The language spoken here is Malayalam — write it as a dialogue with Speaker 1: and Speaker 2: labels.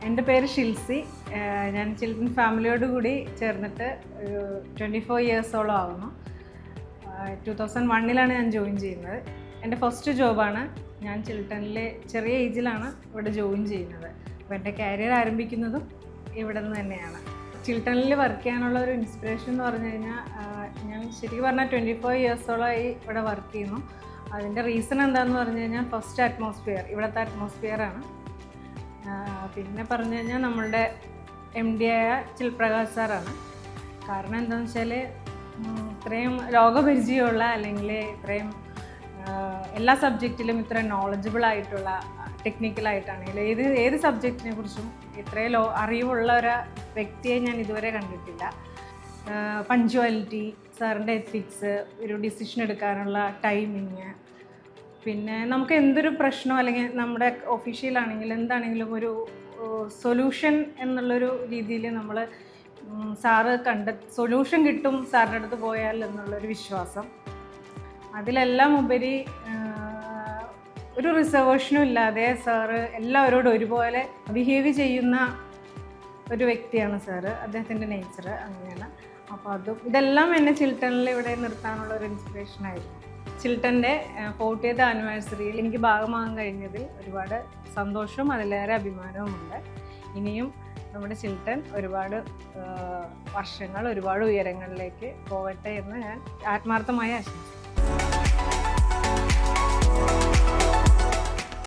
Speaker 1: എൻ്റെ പേര് ഷിൽസി. ഞാൻ ചിൽഡ്രൻ ഫാമിലിയോട് കൂടി ചേർന്നിട്ട് ഒരു 24 ഇയേഴ്സോളം ആവുന്നു. 2001 ഞാൻ ജോയിൻ ചെയ്യുന്നത്. എൻ്റെ ഫസ്റ്റ് ജോബാണ്. ഞാൻ ചിൽഡ്രനിൽ ചെറിയ ഏജിലാണ് ഇവിടെ ജോയിൻ ചെയ്യുന്നത്. അപ്പോൾ എൻ്റെ കരിയർ ആരംഭിക്കുന്നതും ഇവിടെ നിന്ന് തന്നെയാണ്. ചിൽഡ്രനിൽ വർക്ക് ചെയ്യാനുള്ള ഒരു ഇൻസ്പിറേഷൻ എന്ന് പറഞ്ഞു കഴിഞ്ഞാൽ, ഞാൻ ശരിക്കും പറഞ്ഞാൽ 24 ഇയേഴ്സോളമായി ഇവിടെ വർക്ക് ചെയ്യുന്നു. അതിൻ്റെ റീസൺ എന്താണെന്ന് പറഞ്ഞു കഴിഞ്ഞാൽ, ഫസ്റ്റ് അറ്റ്മോസ്ഫിയർ, ഇവിടുത്തെ അറ്റ്മോസ്ഫിയറാണ്. പിന്നെ പറഞ്ഞു കഴിഞ്ഞാൽ നമ്മളുടെ MD ആയ ചിൽപ്രകാശ് സാറാണ്. കാരണം എന്താണെന്ന് വെച്ചാൽ, ഇത്രയും ലോകപരിചയമുള്ള, അല്ലെങ്കിൽ ഇത്രയും എല്ലാ സബ്ജക്റ്റിലും ഇത്രയും നോളജബിൾ ആയിട്ടുള്ള, ടെക്നിക്കലായിട്ടാണെങ്കിലും ഏത് സബ്ജക്റ്റിനെ കുറിച്ചും ഇത്രയും അറിവുള്ള ഒരു വ്യക്തിയെ ഞാൻ ഇതുവരെ കണ്ടിട്ടില്ല. പഞ്ച്വാലിറ്റി, സാറിൻ്റെ എത്തിക്സ്, ഒരു ഡിസിഷൻ എടുക്കാനുള്ള ടൈമിങ്, പിന്നെ നമുക്ക് എന്തൊരു പ്രശ്നം അല്ലെങ്കിൽ നമ്മുടെ ഒഫീഷ്യലാണെങ്കിലും എന്താണെങ്കിലും ഒരു സൊല്യൂഷൻ എന്നുള്ളൊരു രീതിയിൽ നമ്മൾ സാറ് സൊല്യൂഷൻ കിട്ടും സാറിൻ്റെ അടുത്ത് പോയാൽ എന്നുള്ളൊരു വിശ്വാസം. അതിലെല്ലാം ഉപരി ഒരു റിസർവേഷനും ഇല്ലാതെ സാറ് എല്ലാവരോടും ഒരുപോലെ ബിഹേവ് ചെയ്യുന്ന ഒരു വ്യക്തിയാണ് സാറ്. അദ്ദേഹത്തിൻ്റെ നേച്ചർ അങ്ങനെയാണ്. അപ്പോൾ ഇതെല്ലാം എന്നെ ചിൽട്ടണിൽ ഇവിടെ നിർത്താനുള്ള ഒരു ഇൻസ്പിറേഷനായിരുന്നു. ചിൽട്ടൻ്റെ 40th ആനിവേഴ്സറിയിൽ എനിക്ക് ഭാഗമാകാൻ കഴിഞ്ഞതിൽ ഒരുപാട് സന്തോഷവും അതിലേറെ അഭിമാനവുമുണ്ട്. ഇനിയും നമ്മുടെ ചിൽട്ടൺ ഒരുപാട് വർഷങ്ങൾ, ഒരുപാട് ഉയരങ്ങളിലേക്ക് പോകട്ടെ എന്ന് ഞാൻ ആത്മാർത്ഥമായി ആശംസിക്കുന്നു.